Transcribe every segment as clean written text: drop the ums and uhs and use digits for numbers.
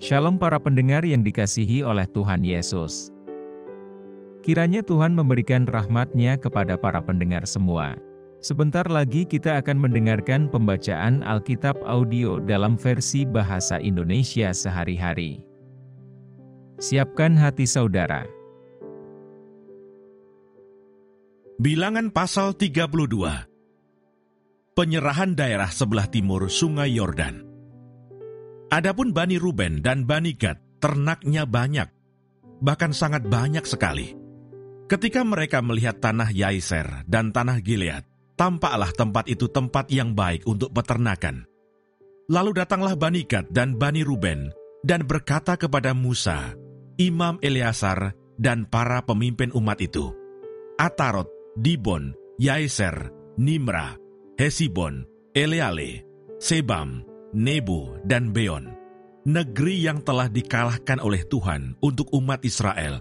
Shalom para pendengar yang dikasihi oleh Tuhan Yesus. Kiranya Tuhan memberikan rahmat-Nya kepada para pendengar semua. Sebentar lagi kita akan mendengarkan pembacaan Alkitab audio dalam versi bahasa Indonesia sehari-hari. Siapkan hati saudara. Bilangan pasal 32. Penyerahan daerah sebelah timur Sungai Yordan. Adapun Bani Ruben dan Bani Gad, ternaknya banyak, bahkan sangat banyak sekali. Ketika mereka melihat tanah Yaiser dan tanah Gilead, tampaklah tempat itu tempat yang baik untuk peternakan. Lalu datanglah Bani Gad dan Bani Ruben dan berkata kepada Musa, Imam Eleazar dan para pemimpin umat itu, Atarot, Dibon, Yaiser, Nimra, Hesibon, Eleale, Sebam, Nebo, dan Beon, negeri yang telah dikalahkan oleh Tuhan untuk umat Israel.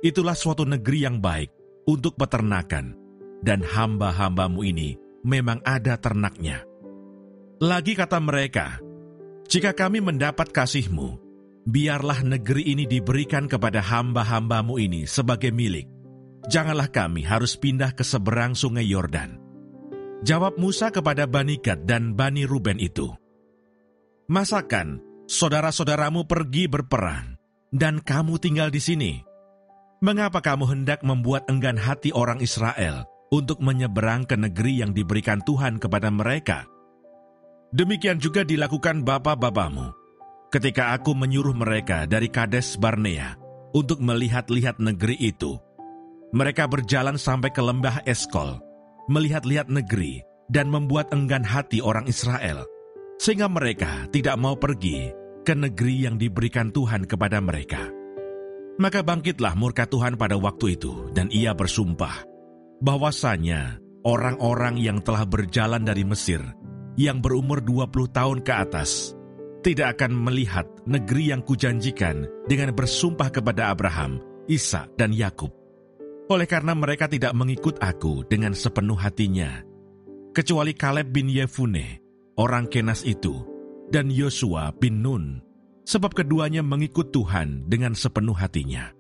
Itulah suatu negeri yang baik untuk peternakan, dan hamba-hambamu ini memang ada ternaknya. Lagi kata mereka, jika kami mendapat kasih-Mu, biarlah negeri ini diberikan kepada hamba-hambamu ini sebagai milik. Janganlah kami harus pindah ke seberang sungai Yordan. Jawab Musa kepada Bani Gad dan Bani Ruben itu, Masakan saudara-saudaramu pergi berperang, dan kamu tinggal di sini? Mengapa kamu hendak membuat enggan hati orang Israel untuk menyeberang ke negeri yang diberikan Tuhan kepada mereka? Demikian juga dilakukan bapa-bapamu, ketika aku menyuruh mereka dari Kades Barnea untuk melihat-lihat negeri itu. Mereka berjalan sampai ke lembah Eskol, melihat-lihat negeri, dan membuat enggan hati orang Israel, sehingga mereka tidak mau pergi ke negeri yang diberikan Tuhan kepada mereka. Maka bangkitlah murka Tuhan pada waktu itu, dan ia bersumpah, bahwasanya orang-orang yang telah berjalan dari Mesir, yang berumur 20 tahun ke atas, tidak akan melihat negeri yang kujanjikan dengan bersumpah kepada Abraham, Ishak, dan Yakub. Oleh karena mereka tidak mengikut aku dengan sepenuh hatinya, kecuali Kaleb bin Yefune, orang Kenas itu, dan Yosua bin Nun, sebab keduanya mengikut Tuhan dengan sepenuh hatinya.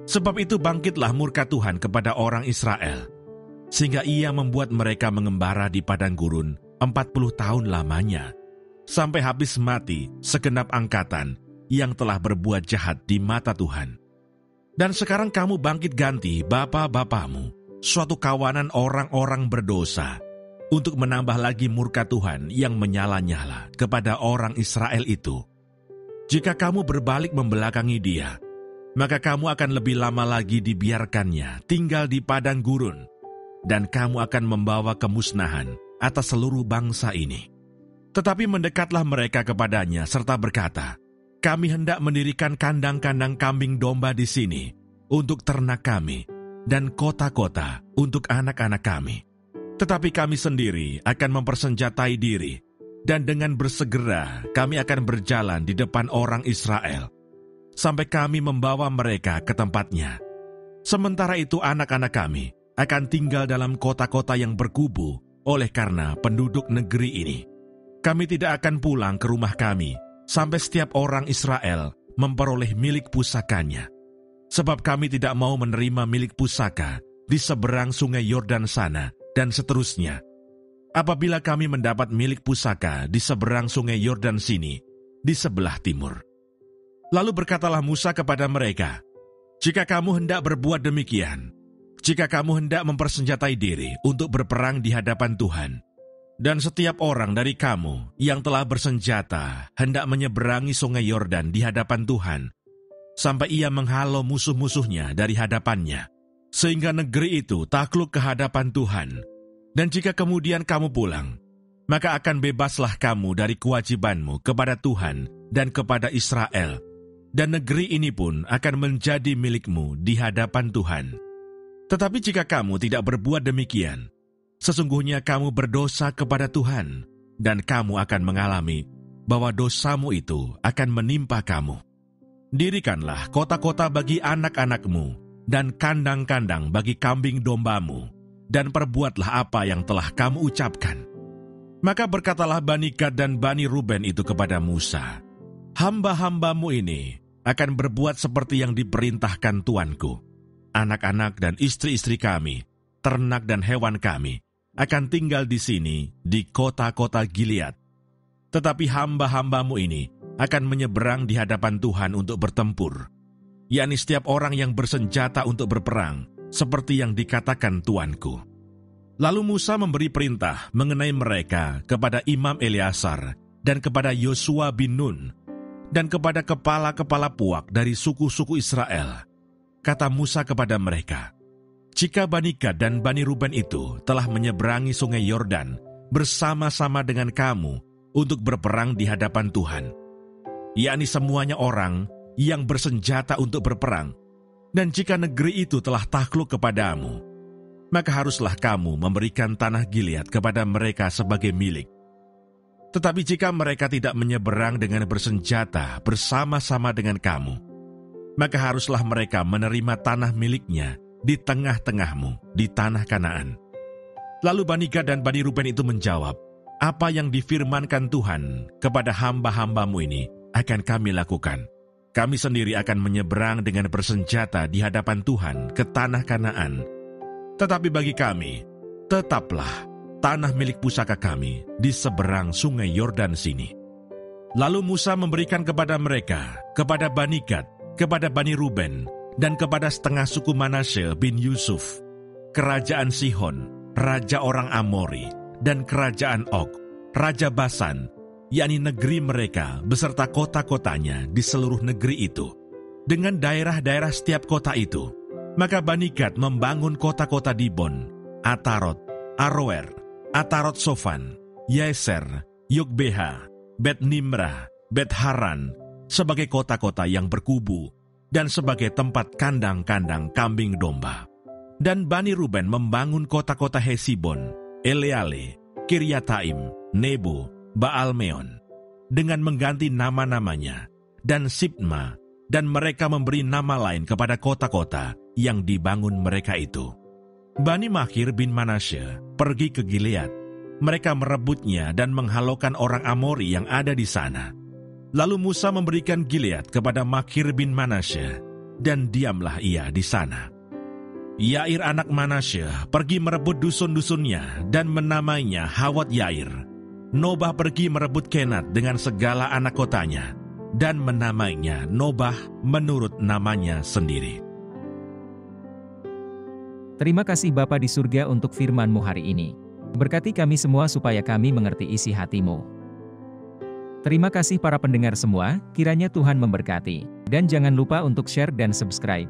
Sebab itu bangkitlah murka Tuhan kepada orang Israel, sehingga ia membuat mereka mengembara di padang gurun 40 tahun lamanya, sampai habis mati segenap angkatan yang telah berbuat jahat di mata Tuhan. Dan sekarang kamu bangkit ganti bapa-bapamu, suatu kawanan orang-orang berdosa, untuk menambah lagi murka Tuhan yang menyala-nyala kepada orang Israel itu. Jika kamu berbalik membelakangi dia, maka kamu akan lebih lama lagi dibiarkannya tinggal di padang gurun, dan kamu akan membawa kemusnahan atas seluruh bangsa ini. Tetapi mendekatlah mereka kepadanya serta berkata, Kami hendak mendirikan kandang-kandang kambing domba di sini untuk ternak kami, dan kota-kota untuk anak-anak kami. Tetapi kami sendiri akan mempersenjatai diri, dan dengan bersegera kami akan berjalan di depan orang Israel, sampai kami membawa mereka ke tempatnya. Sementara itu anak-anak kami akan tinggal dalam kota-kota yang berkubu oleh karena penduduk negeri ini. Kami tidak akan pulang ke rumah kami, sampai setiap orang Israel memperoleh milik pusakanya. Sebab kami tidak mau menerima milik pusaka di seberang sungai Yordan sana, dan seterusnya. Apabila kami mendapat milik pusaka di seberang sungai Yordan sini, di sebelah timur. Lalu berkatalah Musa kepada mereka, Jika kamu hendak berbuat demikian, jika kamu hendak mempersenjatai diri untuk berperang di hadapan Tuhan, dan setiap orang dari kamu yang telah bersenjata hendak menyeberangi sungai Yordan di hadapan Tuhan, sampai ia menghalau musuh-musuhnya dari hadapannya, sehingga negeri itu takluk ke hadapan Tuhan. Dan jika kemudian kamu pulang, maka akan bebaslah kamu dari kewajibanmu kepada Tuhan dan kepada Israel, dan negeri ini pun akan menjadi milikmu di hadapan Tuhan. Tetapi jika kamu tidak berbuat demikian, sesungguhnya kamu berdosa kepada Tuhan, dan kamu akan mengalami bahwa dosamu itu akan menimpa kamu. Dirikanlah kota-kota bagi anak-anakmu, dan kandang-kandang bagi kambing dombamu, dan perbuatlah apa yang telah kamu ucapkan. Maka berkatalah Bani Gad dan Bani Ruben itu kepada Musa, Hamba-hambamu ini akan berbuat seperti yang diperintahkan tuanku. Anak-anak dan istri-istri kami, ternak dan hewan kami, akan tinggal di sini, di kota-kota Gilead. Tetapi hamba-hambamu ini akan menyeberang di hadapan Tuhan untuk bertempur, yakni setiap orang yang bersenjata untuk berperang, seperti yang dikatakan tuanku. Lalu Musa memberi perintah mengenai mereka kepada Imam Eleazar dan kepada Yosua bin Nun, dan kepada kepala-kepala puak dari suku-suku Israel. Kata Musa kepada mereka, "Jika Bani Gad dan Bani Ruben itu telah menyeberangi sungai Yordan bersama-sama dengan kamu untuk berperang di hadapan Tuhan, yakni semuanya orang yang bersenjata untuk berperang, dan jika negeri itu telah takluk kepadamu, maka haruslah kamu memberikan tanah Gilead kepada mereka sebagai milik. Tetapi jika mereka tidak menyeberang dengan bersenjata bersama-sama dengan kamu, maka haruslah mereka menerima tanah miliknya di tengah-tengahmu, di tanah Kanaan." Lalu Bani Gad dan Bani Ruben itu menjawab, "Apa yang difirmankan Tuhan kepada hamba-hambamu ini akan kami lakukan. Kami sendiri akan menyeberang dengan bersenjata di hadapan Tuhan ke tanah Kanaan. Tetapi bagi kami, tetaplah tanah milik pusaka kami di seberang sungai Yordan sini." Lalu Musa memberikan kepada mereka, kepada Bani Gad, kepada Bani Ruben, dan kepada setengah suku Manasye bin Yusuf, kerajaan Sihon, raja orang Amori, dan kerajaan Og, raja Basan, yakni negeri mereka beserta kota-kotanya di seluruh negeri itu, dengan daerah-daerah setiap kota itu. Maka Bani Gad membangun kota-kota Dibon, Atarot, Aroer, Atarot Sofan, Yeser, Yogbeha, Bet Nimrah, Bet Haran, sebagai kota-kota yang berkubu, dan sebagai tempat kandang-kandang kambing domba. Dan Bani Ruben membangun kota-kota Hesibon, Eleale, Kiryataim, Nebo, Baalmeon, dengan mengganti nama-namanya, dan Sibma, dan mereka memberi nama lain kepada kota-kota yang dibangun mereka itu. Bani Makir bin Manasye pergi ke Gilead. Mereka merebutnya dan menghalaukan orang Amori yang ada di sana. Lalu Musa memberikan Gilead kepada Makir bin Manasye, dan diamlah ia di sana. Yair anak Manasye pergi merebut dusun-dusunnya dan menamainya Hawat Yair. Nobah pergi merebut Kenat dengan segala anak kotanya, dan menamainya Nobah menurut namanya sendiri. Terima kasih Bapa di surga untuk firman-Mu hari ini. Berkati kami semua supaya kami mengerti isi hati-Mu. Terima kasih para pendengar semua, kiranya Tuhan memberkati. Dan jangan lupa untuk share dan subscribe.